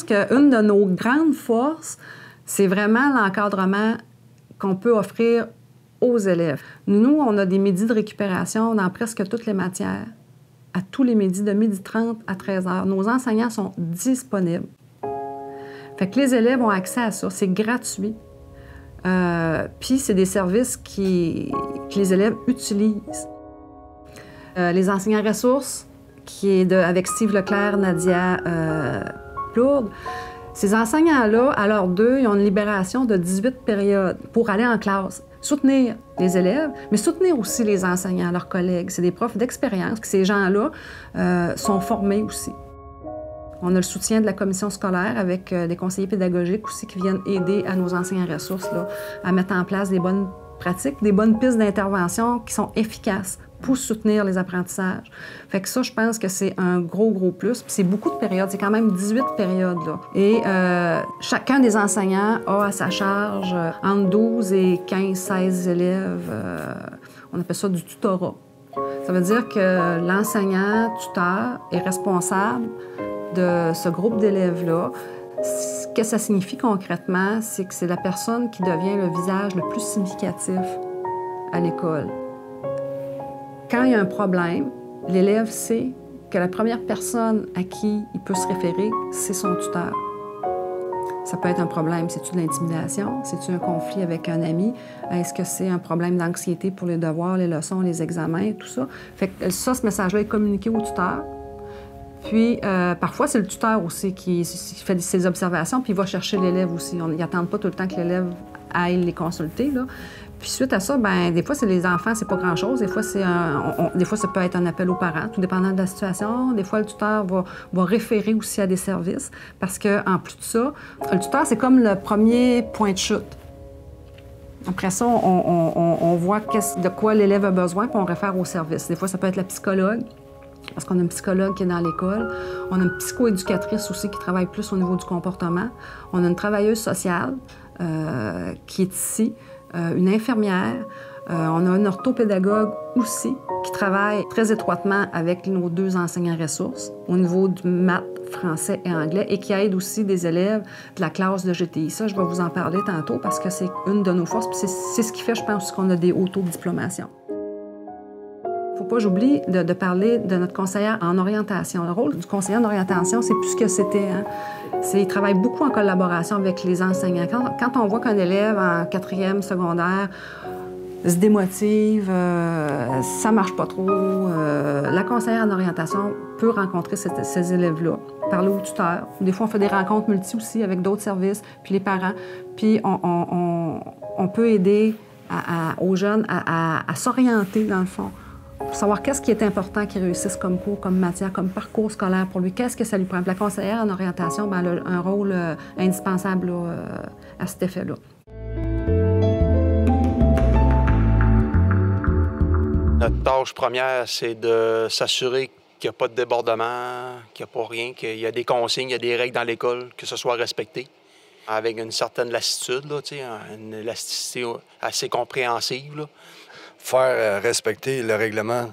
qu'une de nos grandes forces, c'est vraiment l'encadrement qu'on peut offrir aux élèves. Nous, on a des midis de récupération dans presque toutes les matières, à tous les midis, de 12h30 à 13h. Nos enseignants sont disponibles. Fait que les élèves ont accès à ça, c'est gratuit. Puis c'est des services que les élèves utilisent. Les enseignants ressources, qui est avec Steve Leclerc, Nadia Plourde, ces enseignants-là, à l'heure d'eux, ils ont une libération de 18 périodes pour aller en classe, soutenir les élèves, mais soutenir aussi les enseignants, leurs collègues. C'est des profs d'expérience, que ces gens-là sont formés aussi. On a le soutien de la commission scolaire avec des conseillers pédagogiques aussi qui viennent aider à nos enseignants ressources là, à mettre en place des bonnes pratiques, des bonnes pistes d'intervention qui sont efficaces pour soutenir les apprentissages. Fait que ça, je pense que c'est un gros plus. Puis c'est beaucoup de périodes, c'est quand même 18 périodes, là. Et chacun des enseignants a à sa charge entre 12 et 15-16 élèves. On appelle ça du tutorat. Ça veut dire que l'enseignant tuteur est responsable de ce groupe d'élèves-là. Ce que ça signifie concrètement, c'est que c'est la personne qui devient le visage le plus significatif à l'école. Quand il y a un problème, l'élève sait que la première personne à qui il peut se référer, c'est son tuteur. Ça peut être un problème, c'est-tu de l'intimidation? C'est-tu un conflit avec un ami? Est-ce que c'est un problème d'anxiété pour les devoirs, les leçons, les examens, tout ça? Fait que ça, ce message-là est communiqué au tuteur. Puis, parfois, c'est le tuteur aussi qui fait ses observations, puis il va chercher l'élève aussi. Ils n'attendent pas tout le temps que l'élève aille les consulter, là. Puis suite à ça, bien, des fois, c'est les enfants, c'est pas grand-chose. Des fois, des fois, ça peut être un appel aux parents, tout dépendant de la situation. Des fois, le tuteur va référer aussi à des services. Parce qu'en plus de ça, le tuteur, c'est comme le premier point de chute. Après ça, on voit de quoi l'élève a besoin, puis on réfère au service. Des fois, ça peut être la psychologue, parce qu'on a une psychologue qui est dans l'école. On a une psychoéducatrice aussi qui travaille plus au niveau du comportement. On a une travailleuse sociale qui est ici. Une infirmière. On a un orthopédagogue aussi qui travaille très étroitement avec nos 2 enseignants ressources au niveau du maths, français et anglais et qui aide aussi des élèves de la classe de GTI. Ça, je vais vous en parler tantôt parce que c'est une de nos forces puis c'est ce qui fait, je pense, qu'on a des hauts taux de diplomation. Faut pas que j'oublie de parler de notre conseillère en orientation. Le rôle du conseiller en orientation, c'est plus ce que c'était. Hein? Il travaille beaucoup en collaboration avec les enseignants. Quand on voit qu'un élève en 4e secondaire se démotive, ça marche pas trop, la conseillère en orientation peut rencontrer ces élèves-là, parler au tuteur. Des fois, on fait des rencontres multi aussi avec d'autres services, puis les parents. Puis on peut aider aux jeunes à s'orienter, dans le fond, pour savoir qu'est-ce qui est important qu'ils réussissent comme cours, comme matière, comme parcours scolaire pour lui. Qu'est-ce que ça lui prend? Puis la conseillère en orientation, bien, elle a un rôle indispensable là, à cet effet-là. Notre tâche première, c'est de s'assurer qu'il n'y a pas de débordement, qu'il n'y a pas rien, qu'il y a des consignes, il y a des règles dans l'école, que ce soit respecté, avec une certaine lassitude, là, une élasticité assez compréhensive, là. Faire respecter le règlement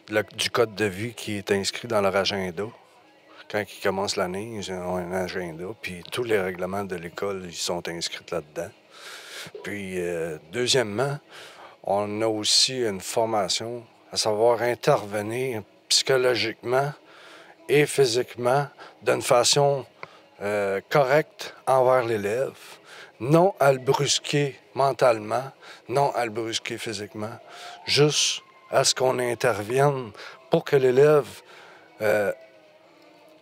du code de vie qui est inscrit dans leur agenda. Quand ils commencent l'année, ils ont un agenda, puis tous les règlements de l'école, ils sont inscrits là-dedans. Puis, deuxièmement, on a aussi une formation à savoir intervenir psychologiquement et physiquement d'une façon correcte envers l'élève. Non à le brusquer mentalement, non à le brusquer physiquement, juste à ce qu'on intervienne pour que l'élève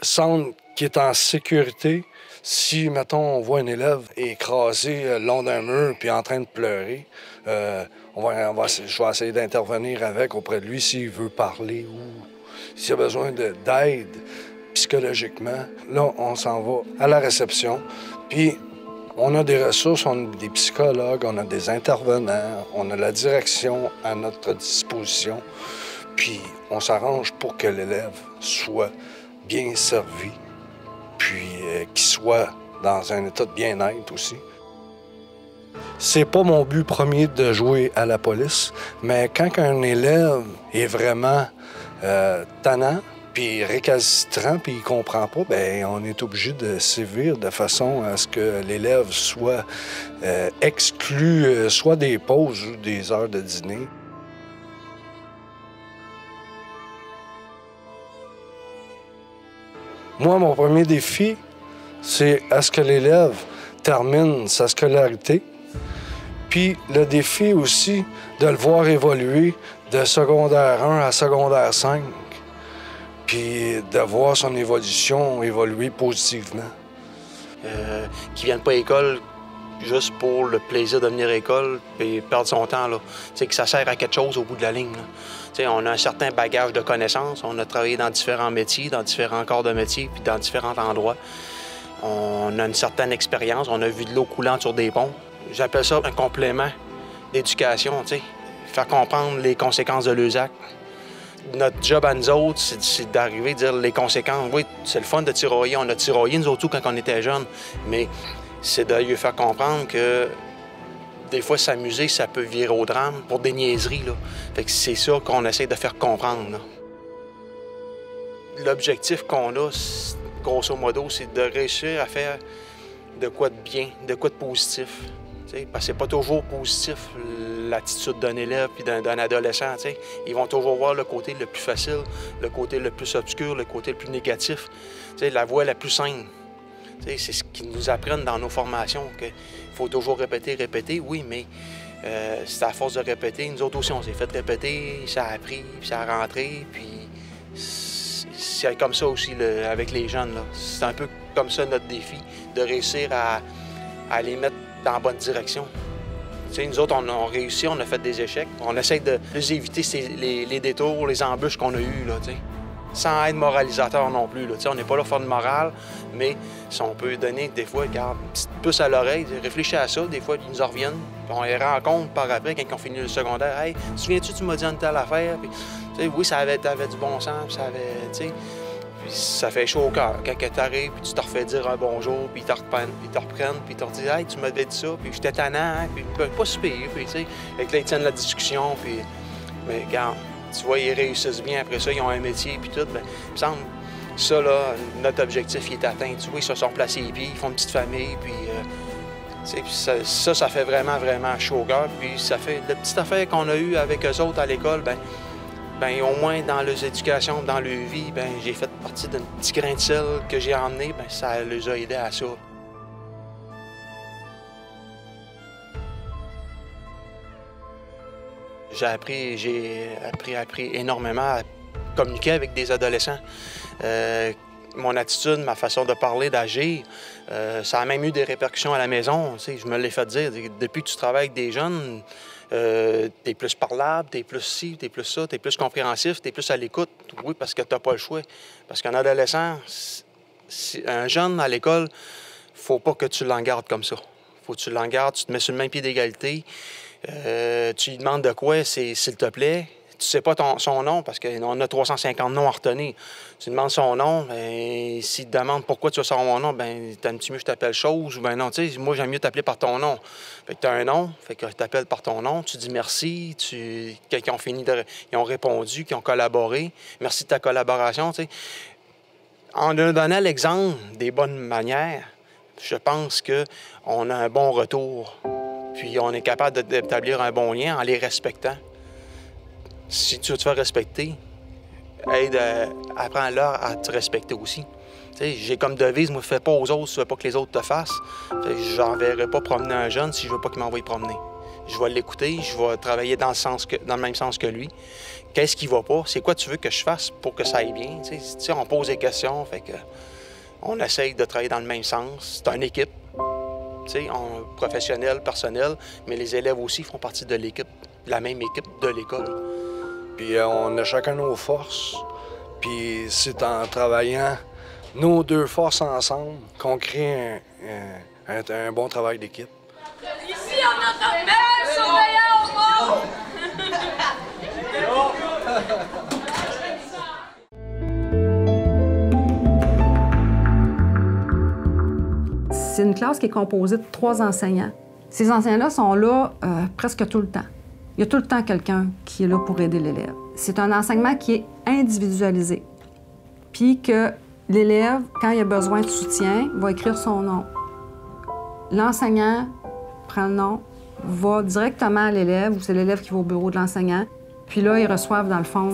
sente qu'il est en sécurité. Si, mettons, on voit un élève écrasé le long d'un mur puis en train de pleurer, je vais essayer d'intervenir auprès de lui s'il veut parler ou s'il a besoin d'aide psychologiquement. Là, on s'en va à la réception, puis on a des ressources, on a des psychologues, on a des intervenants, on a la direction à notre disposition, puis on s'arrange pour que l'élève soit bien servi, puis qu'il soit dans un état de bien-être aussi. C'est pas mon but premier de jouer à la police, mais quand un élève est vraiment tannant, puis récalcitrant, puis il comprend pas, bien, on est obligé de sévir de façon à ce que l'élève soit exclu, soit des pauses ou des heures de dîner. Moi, mon premier défi, c'est à ce que l'élève termine sa scolarité. Puis le défi aussi de le voir évoluer de secondaire 1 à secondaire 5, puis de voir son évolution évoluer positivement. Qui ne viennent pas à l'école juste pour le plaisir de venir à l'école et perdre son temps, là. Que ça sert à quelque chose au bout de la ligne, là. On a un certain bagage de connaissances. On a travaillé dans différents métiers, dans différents corps de métier, puis dans différents endroits. On a une certaine expérience. On a vu de l'eau coulante sur des ponts. J'appelle ça un complément d'éducation, faire comprendre les conséquences de leurs actes. Notre job à nous autres, c'est d'arriver à dire les conséquences. Oui, c'est le fun de tirailler. On a tiraillé, nous autres, quand on était jeunes, mais c'est de lui faire comprendre que des fois, s'amuser, ça peut virer au drame pour des niaiseries, là. Fait que c'est ça qu'on essaie de faire comprendre, là. L'objectif qu'on a, grosso modo, c'est de réussir à faire de quoi de bien, de quoi de positif. Parce que c'est pas toujours positif l'attitude d'un élève et d'un adolescent. T'sais. Ils vont toujours voir le côté le plus facile, le côté le plus obscur, le côté le plus négatif, la voie la plus simple. C'est ce qu'ils nous apprennent dans nos formations, qu'il faut toujours répéter, oui, mais c'est à force de répéter. Nous autres aussi, on s'est fait répéter, ça a appris, puis ça a rentré, puis c'est comme ça aussi avec les jeunes. C'est un peu comme ça notre défi, de réussir à les mettre dans la bonne direction. Nous autres, on a réussi, on a fait des échecs. On essaie de les éviter les détours, les embûches qu'on a eues, là, sans être moralisateur non plus. Là, on n'est pas là pour faire de morale, mais si on peut donner des fois, regarde, une petite puce à l'oreille, réfléchir à ça, des fois, ils nous en reviennent. Puis on les rencontre par après, quand ils ont fini le secondaire. « Hey, te souviens-tu, tu m'as dit une telle affaire? » Puis, oui, ça avait du bon sens, puis ça avait, puis ça fait chaud au cœur. Quand tu arrives, puis tu te refais dire un bonjour, puis ils te reprennent, puis ils te disent « Hey, tu m'avais dit ça, puis j'étais tannant, hein? » Puis pas si pire, puis tu sais, avec là, ils tiennent la discussion, puis... Mais regarde, tu vois, ils réussissent bien après ça, ils ont un métier, puis tout, bien, il me semble, ça, là, notre objectif, il est atteint. Tu vois, ils se sont placés les pieds, ils font une petite famille, puis... ça fait vraiment, vraiment chaud au cœur. Puis ça fait... La petite affaire qu'on a eue avec eux autres à l'école, bien, au moins dans leurs éducations, dans leur vie, bien, j'ai fait partie d'un petit grain de sel que j'ai emmené, bien, ça les a aidés à ça. J'ai appris énormément à communiquer avec des adolescents. Mon attitude, ma façon de parler, d'agir, ça a même eu des répercussions à la maison. Tu sais, je me l'ai fait dire. Depuis que tu travailles avec des jeunes, t'es plus parlable, t'es plus ci, t'es plus ça, t'es plus compréhensif, t'es plus à l'écoute. Oui, parce que t'as pas le choix. Parce qu'un adolescent, un jeune à l'école, faut pas que tu l'engardes comme ça. Faut que tu l'engardes, tu te mets sur le même pied d'égalité. Tu lui demandes de quoi, c'est s'il te plaît. Tu sais pas son nom, parce qu'on a 350 noms à retenir. Tu demandes son nom, bien, s'il te demande pourquoi tu veux savoir mon nom, bien, t'aimes-tu mieux que je t'appelle chose, ou bien non, tu sais, moi, j'aime mieux t'appeler par ton nom. Fait que t'as un nom, fait que je t'appelle par ton nom, tu dis merci, quand ils ont fini ils ont répondu, qu'ils ont collaboré, merci de ta collaboration, tu sais. En donnant l'exemple des bonnes manières, je pense qu'on a un bon retour, puis on est capable d'établir un bon lien en les respectant. Si tu veux te faire respecter, apprends-leur à te respecter aussi. J'ai comme devise, moi, fais pas aux autres si tu veux pas que les autres te fassent. J'enverrai pas promener un jeune si je veux pas qu'il m'envoie promener. Je vais l'écouter, je vais travailler dans le même sens que lui. Qu'est-ce qui va pas? C'est quoi tu veux que je fasse pour que ça aille bien? On pose des questions, fait que on essaye de travailler dans le même sens. C'est une équipe, professionnelle, personnelle, mais les élèves aussi font partie de l'équipe, la même équipe de l'école. Puis on a chacun nos forces, puis c'est en travaillant nos deux forces ensemble qu'on crée un bon travail d'équipe. Ici, on a notre meilleur surveillant au monde! C'est une classe qui est composée de 3 enseignants. Ces enseignants-là sont là presque tout le temps. Il y a tout le temps quelqu'un qui est là pour aider l'élève. C'est un enseignement qui est individualisé. puis que l'élève, quand il a besoin de soutien, va écrire son nom. L'enseignant prend le nom, va directement à l'élève, ou c'est l'élève qui va au bureau de l'enseignant. Puis là, ils reçoivent, dans le fond,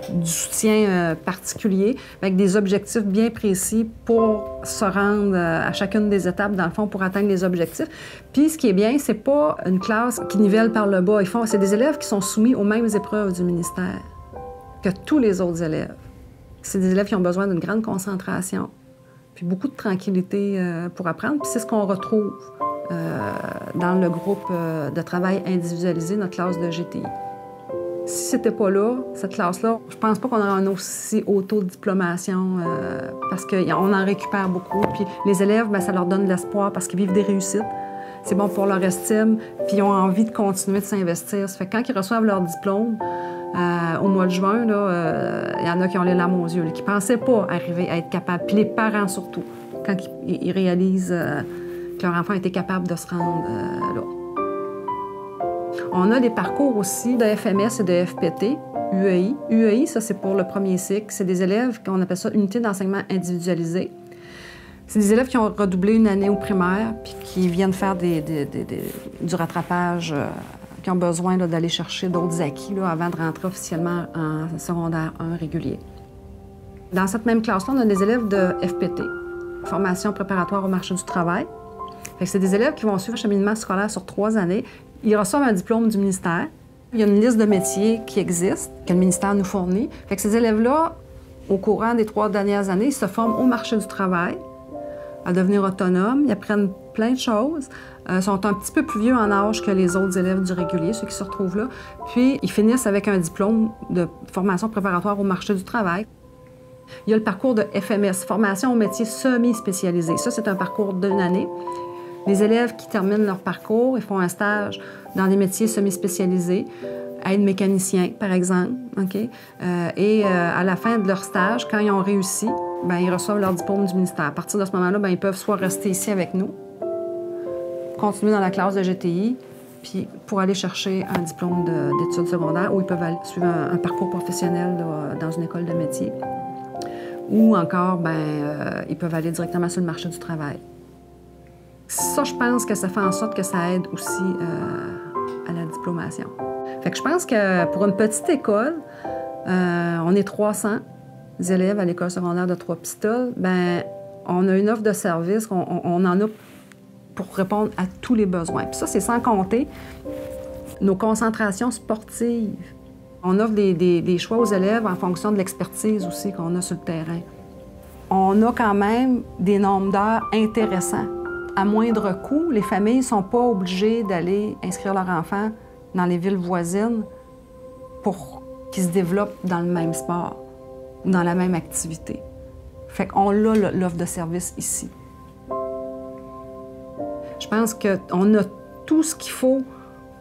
du soutien particulier avec des objectifs bien précis pour se rendre à chacune des étapes, dans le fond, pour atteindre les objectifs. Puis ce qui est bien, c'est pas une classe qui nivelle par le bas. C'est des élèves qui sont soumis aux mêmes épreuves du ministère que tous les autres élèves. C'est des élèves qui ont besoin d'une grande concentration, puis beaucoup de tranquillité pour apprendre. Puis c'est ce qu'on retrouve dans le groupe de travail individualisé, notre classe de GTI. Si c'était pas là, cette classe-là, je pense pas qu'on aurait un aussi haut taux de diplomation parce qu'on en récupère beaucoup. Puis les élèves, bien, ça leur donne de l'espoir parce qu'ils vivent des réussites. C'est bon pour leur estime, puis ils ont envie de continuer de s'investir. Ça fait que quand ils reçoivent leur diplôme au mois de juin, il y en a qui ont les larmes aux yeux, là, qui pensaient pas arriver à être capables. Puis les parents surtout, quand ils réalisent que leur enfant était capable de se rendre là. On a des parcours aussi de FMS et de FPT, UEI. UEI, ça, c'est pour le premier cycle. C'est des élèves qu'on appelle ça unité d'enseignement individualisé. C'est des élèves qui ont redoublé une année au primaire puis qui viennent faire du rattrapage, qui ont besoin d'aller chercher d'autres acquis là, avant de rentrer officiellement en secondaire 1 régulier. Dans cette même classe-là, on a des élèves de FPT, formation préparatoire au marché du travail. C'est des élèves qui vont suivre un cheminement scolaire sur 3 années. Ils reçoivent un diplôme du ministère. Il y a une liste de métiers qui existe, que le ministère nous fournit. Fait que ces élèves-là, au courant des 3 dernières années, ils se forment au marché du travail, à devenir autonomes. Ils apprennent plein de choses. Ils sont un petit peu plus vieux en âge que les autres élèves du régulier, ceux qui se retrouvent là. Puis, ils finissent avec un diplôme de formation préparatoire au marché du travail. Il y a le parcours de FMS, formation aux métiers semi-spécialisés. Ça, c'est un parcours d'1 année. Les élèves qui terminent leur parcours, ils font un stage dans des métiers semi-spécialisés, aide-mécanicien, par exemple, OK? À la fin de leur stage, quand ils ont réussi, bien, ils reçoivent leur diplôme du ministère. À partir de ce moment-là, bien, ils peuvent soit rester ici avec nous, continuer dans la classe de GTI, puis pour aller chercher un diplôme d'études secondaires, ou ils peuvent aller suivre un parcours professionnel là, dans une école de métier. Ou encore, bien, ils peuvent aller directement sur le marché du travail. Ça, je pense que ça fait en sorte que ça aide aussi à la diplomation. Fait que je pense que pour une petite école, on est 300 élèves à l'école secondaire de Trois-Pistoles, bien, on a une offre de service, on en a pour répondre à tous les besoins. Puis ça, c'est sans compter nos concentrations sportives. On offre des choix aux élèves en fonction de l'expertise aussi qu'on a sur le terrain. On a quand même des nombres d'heures intéressants. À moindre coût, les familles ne sont pas obligées d'aller inscrire leurs enfants dans les villes voisines pour qu'ils se développent dans le même sport ou dans la même activité. Fait qu'on a l'offre de service ici. Je pense qu'on a tout ce qu'il faut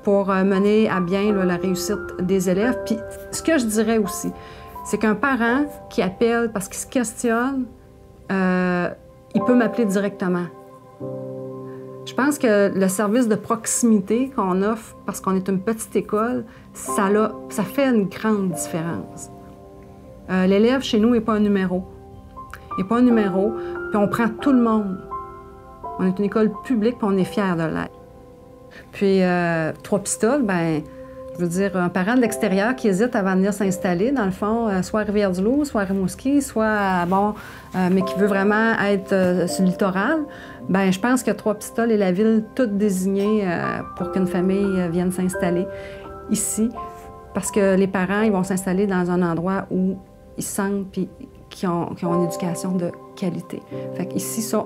pour mener à bien là, la réussite des élèves. Puis ce que je dirais aussi, c'est qu'un parent qui appelle parce qu'il se questionne, il peut m'appeler directement. Je pense que le service de proximité qu'on offre, parce qu'on est une petite école, ça fait une grande différence. L'élève, chez nous, n'est pas un numéro. Il n'est pas un numéro, puis on prend tout le monde. On est une école publique, puis on est fiers de l'être. Puis, Trois-Pistoles, bien, je veux dire, un parent de l'extérieur qui hésite avant de venir s'installer, dans le fond, soit à Rivière-du-Loup, soit à Rimouski, soit, mais qui veut vraiment être sur le littoral, bien, je pense que Trois-Pistoles est la ville toute désignée pour qu'une famille vienne s'installer ici, parce que les parents, ils vont s'installer dans un endroit où ils sentent puis qui ont une éducation de qualité. Fait qu'ici, ça,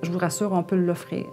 je vous rassure, on peut l'offrir.